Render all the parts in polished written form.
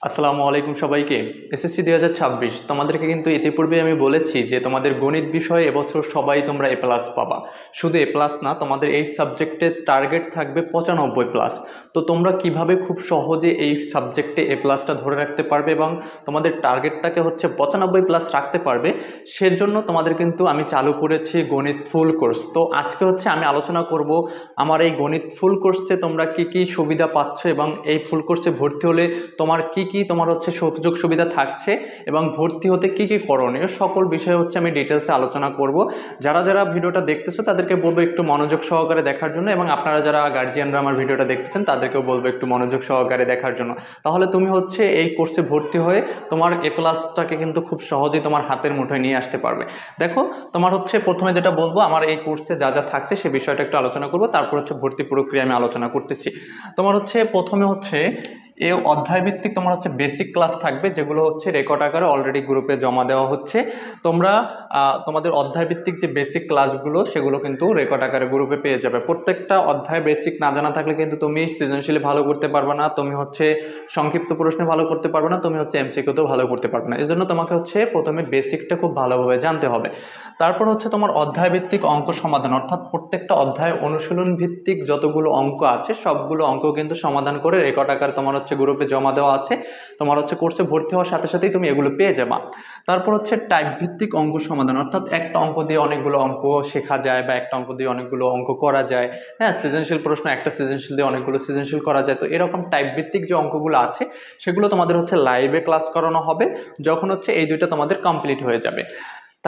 আসসালামু আলাইকুম সবাইকে। এসএসসি 2026 তোমাদেরকে কিন্তু ইতিপূর্বে আমি বলেছি যে তোমাদের গণিত বিষয়ে এবছর সবাই তোমরা এ প্লাস পাবা। শুধু এ প্লাস না, তোমাদের এই সাবজেক্টের টার্গেট থাকবে 95+। তো তোমরা কিভাবে খুব সহজে এই সাবজেক্টে এ প্লাসটা ধরে রাখতে পারবে এবং তোমাদের টার্গেটটাকে হচ্ছে 95+ রাখতে পারবে, সেজন্য তোমাদের কিন্তু আমি চালু করেছি গণিত ফুল কোর্স। তো আজকে হচ্ছে আমি আলোচনা করব আমার এই গণিত ফুল কোর্সে তোমরা কি কি সুবিধা পাচ্ছ এবং এই ফুল কোর্সে ভর্তি হলে তোমার কি কি তোমার হচ্ছে সুযোগ সুবিধা থাকছে এবং ভর্তি হতে কি কি করণীয়, সকল বিষয় হচ্ছে আমি ডিটেলসে আলোচনা করব। যারা যারা ভিডিওটা দেখতেছো তাদেরকে বলবো একটু মনোযোগ সহকারে দেখার জন্য, এবং আপনারা যারা গার্জিয়ানরা আমার ভিডিওটা দেখতেছেন তাদেরকেও বলবো একটু মনোযোগ সহকারে দেখার জন্য। তাহলে তুমি হচ্ছে এই কোর্সে ভর্তি হয়ে তোমার এ প্লাসটাকে কিন্তু খুব সহজেই তোমার হাতের মুঠোয় নিয়ে আসতে পারবে। দেখো, তোমার হচ্ছে প্রথমে যেটা বলবো, আমার এই কোর্সে যা যা থাকছে সে বিষয়টা একটু আলোচনা করবো, তারপর হচ্ছে ভর্তি প্রক্রিয়া আমি আলোচনা করতেছি। তোমার হচ্ছে প্রথমে হচ্ছে এই অধ্যায়ভিত্তিক তোমার হচ্ছে বেসিক ক্লাস থাকবে, যেগুলো হচ্ছে রেকর্ড আকারে অলরেডি গ্রুপে জমা দেওয়া হচ্ছে। তোমরা তোমাদের অধ্যায়ভিত্তিক যে বেসিক ক্লাসগুলো সেগুলো কিন্তু রেকর্ড আকারে গ্রুপে পেয়ে যাবে। প্রত্যেকটা অধ্যায় বেসিক না জানা থাকলে কিন্তু তুমি সৃজনশীলে ভালো করতে পারবে না, তুমি হচ্ছে সংক্ষিপ্ত প্রশ্নে ভালো করতে পারবে না, তুমি হচ্ছে এমসিকিউতেও ভালো করতে পারবে না। এই জন্য তোমাকে হচ্ছে প্রথমে বেসিকটা খুব ভালোভাবে জানতে হবে। তারপর হচ্ছে তোমার অধ্যায়ভিত্তিক অঙ্ক সমাধান, অর্থাৎ প্রত্যেকটা অধ্যায় অনুশীলন ভিত্তিক যতগুলো অঙ্ক আছে সবগুলো অঙ্ক কিন্তু সমাধান করে রেকর্ড আকারে তোমার হচ্ছে গ্রুপে জমা দেওয়া আছে। তোমার হচ্ছে কোর্সে ভর্তি হওয়ার সাথে সাথেই তুমি এগুলো পেয়ে যাবা। তারপর হচ্ছে টাইপ ভিত্তিক অঙ্ক সমাধান, অর্থাৎ একটা অঙ্ক দিয়ে অনেকগুলো অঙ্ক শেখা যায় বা একটা অঙ্ক দিয়ে অনেকগুলো অঙ্ক করা যায়। হ্যাঁ, সৃজনশীল প্রশ্ন একটা সৃজনশীল দিয়ে অনেকগুলো সৃজনশীল করা যায়। তো এরকম টাইপ ভিত্তিক যে অঙ্কগুলো আছে সেগুলো তোমাদের হচ্ছে লাইভে ক্লাস করানো হবে যখন হচ্ছে এই দুইটা তোমাদের কমপ্লিট হয়ে যাবে।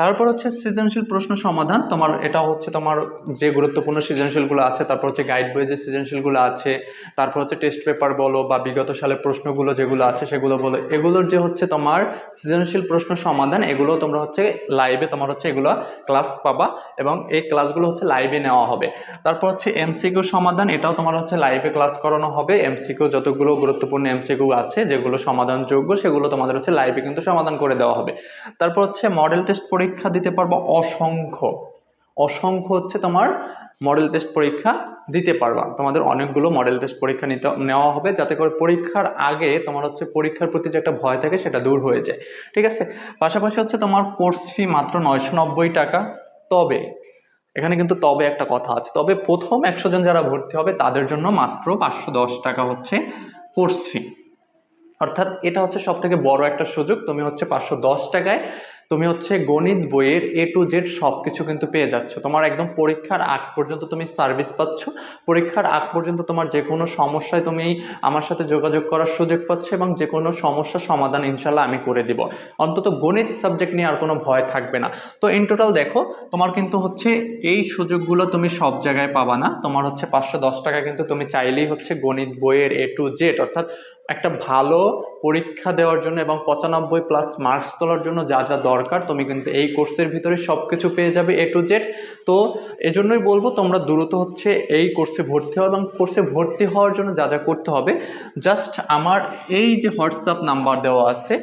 তারপর হচ্ছে সৃজনশীল প্রশ্ন সমাধান, তোমার এটা হচ্ছে তোমার যে গুরুত্বপূর্ণ সৃজনশীলগুলো আছে, তারপর হচ্ছে গাইড বইয়ে যে সৃজনশীলগুলো আছে, তারপর হচ্ছে টেস্ট পেপার বলো বা বিগত সালের প্রশ্নগুলো যেগুলো আছে সেগুলো বলো, এগুলোর যে হচ্ছে তোমার সৃজনশীল প্রশ্ন সমাধান, এগুলো তোমরা হচ্ছে লাইভে তোমার হচ্ছে এগুলো ক্লাস পাবা এবং এই ক্লাসগুলো হচ্ছে লাইভে নেওয়া হবে। তারপর হচ্ছে এমসিকিউ সমাধান, এটাও তোমার হচ্ছে লাইভে ক্লাস করানো হবে। এমসিকিউ যতগুলো গুরুত্বপূর্ণ এমসিকিউ আছে যেগুলো সমাধানযোগ্য সেগুলো তোমাদের হচ্ছে লাইভে কিন্তু সমাধান করে দেওয়া হবে। তারপর হচ্ছে মডেল টেস্ট পরীক্ষা দিতে পারবা অসংখ্য, অসংখ্য হচ্ছে তোমার মডেল টেস্ট পরীক্ষা দিতে পারবা। তোমাদের অনেকগুলো মডেল টেস্ট পরীক্ষা নেওয়া হবে, যাতে করে পরীক্ষার আগে তোমার হচ্ছে পরীক্ষার প্রতি যে একটা ভয় থাকে সেটা দূর হয়ে যায়। ঠিক আছে, পাশাপাশি হচ্ছে তোমার কোর্স ফি মাত্র 990 টাকা। তবে এখানে কিন্তু তবে একটা কথা আছে, তবে প্রথম 100 জন যারা ভর্তি হবে তাদের জন্য মাত্র 510 টাকা হচ্ছে কোর্স ফি। অর্থাৎ এটা হচ্ছে সব থেকে বড় একটা সুযোগ, তুমি হচ্ছে 510 টাকায় তুমি হচ্ছে গণিত বইয়ের এ টু জেড সব কিছু কিন্তু পেয়ে যাচ্ছ। তোমার একদম পরীক্ষার আগ পর্যন্ত তুমি সার্ভিস পাচ্ছ, পরীক্ষার আগ পর্যন্ত তোমার যে কোনো সমস্যায় তুমি আমার সাথে যোগাযোগ করার সুযোগ পাচ্ছ এবং যে কোনো সমস্যার সমাধান ইনশাল্লাহ আমি করে দিব। অন্তত গণিত সাবজেক্ট নিয়ে আর কোনো ভয় থাকবে না। তো ইন টোটাল দেখো, তোমার কিন্তু হচ্ছে এই সুযোগগুলো তুমি সব জায়গায় পাবা না। তোমার হচ্ছে 510 টাকা কিন্তু তুমি চাইলেই হচ্ছে গণিত বইয়ের এ টু জেড, অর্থাৎ একটা ভালো পরীক্ষা দেওয়ার জন্য এবং 95+ মার্কস তোলার জন্য যা যা দরকার তুমি কিন্তু এই কোর্সের ভিতরে সব কিছু পেয়ে যাবে এ টু জেড। তো এজন্যই বলবো তোমরা দ্রুত হচ্ছে এই কোর্সে ভর্তি হও, এবং কোর্সে ভর্তি হওয়ার জন্য যা যা করতে হবে, জাস্ট আমার এই যে হোয়াটসঅ্যাপ নাম্বার দেওয়া আছে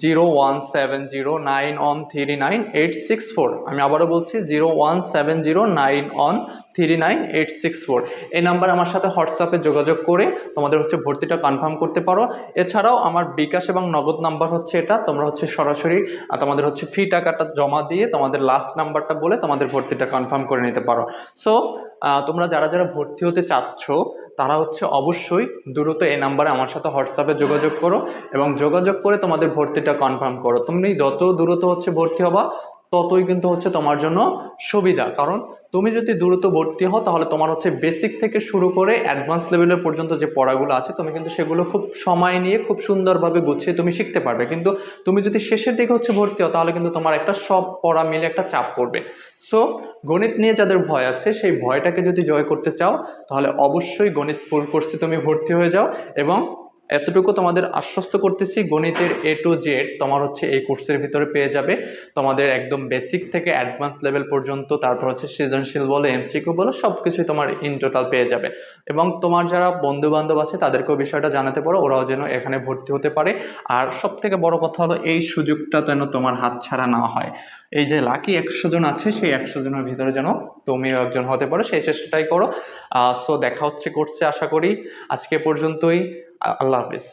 01709139864, আমি আবারও বলছি 01709139864, এই নাম্বারে আমার সাথে হোয়াটসঅ্যাপে যোগাযোগ করে তোমাদের হচ্ছে ভর্তিটা কনফার্ম করতে পারো। এছাড়াও আমার বিকাশ এবং নগদ নাম্বার হচ্ছে এটা, তোমরা হচ্ছে সরাসরি তোমাদের হচ্ছে ফি টাকাটা জমা দিয়ে তোমাদের লাস্ট নাম্বারটা বলে তোমাদের ভর্তিটা কনফার্ম করে নিতে পারো। সো তোমরা যারা যারা ভর্তি হতে চাচ্ছ তারা হচ্ছে অবশ্যই দ্রুত এই নাম্বারে আমার সাথে হোয়াটসঅ্যাপে যোগাযোগ করো এবং যোগাযোগ করে তোমাদের ভর্তিটা কনফার্ম করো। তুমি যত দ্রুত হচ্ছে ভর্তি হবা ততই কিন্তু হচ্ছে তোমার জন্য সুবিধা, কারণ তুমি যদি দ্রুত ভর্তি হও তাহলে তোমার হচ্ছে বেসিক থেকে শুরু করে অ্যাডভান্স লেভেলের পর্যন্ত যে পড়াগুলো আছে তুমি কিন্তু সেগুলো খুব সময় নিয়ে খুব সুন্দরভাবে গুছিয়ে তুমি শিখতে পারবে। কিন্তু তুমি যদি শেষের দিকে হচ্ছে ভর্তি হও তাহলে কিন্তু তোমার একটা সব পড়া মিলে একটা চাপ পড়বে। সো গণিত নিয়ে যাদের ভয় আছে সেই ভয়টাকে যদি জয় করতে চাও তাহলে অবশ্যই গণিত ফুল কোর্সে তুমি ভর্তি হয়ে যাও। এবং এতটুকু তোমাদের আশ্বস্ত করতেছি, গণিতের এ টু জেড তোমার হচ্ছে এই কোর্সের ভিতরে পেয়ে যাবে, তোমাদের একদম বেসিক থেকে অ্যাডভান্স লেভেল পর্যন্ত, তারপর হচ্ছে সৃজনশীল বলো এমসিকিউ বলো সব কিছুই তোমার ইন টোটাল পেয়ে যাবে। এবং তোমার যারা বন্ধু বান্ধব আছে তাদেরকেও বিষয়টা জানাতে পারো, ওরাও যেন এখানে ভর্তি হতে পারে। আর সব থেকে বড় কথা হলো এই সুযোগটা যেন তোমার হাতছাড়া না হয়। এই যে লাকি 100 জন আছে সেই 100 জনের ভিতরে যেন তুমিও একজন হতে পারো, সেই চেষ্টাটাই করো। সো দেখা হচ্ছে কোর্সে, আশা করি আজকে পর্যন্তই। আল্লাহ হাফিজ।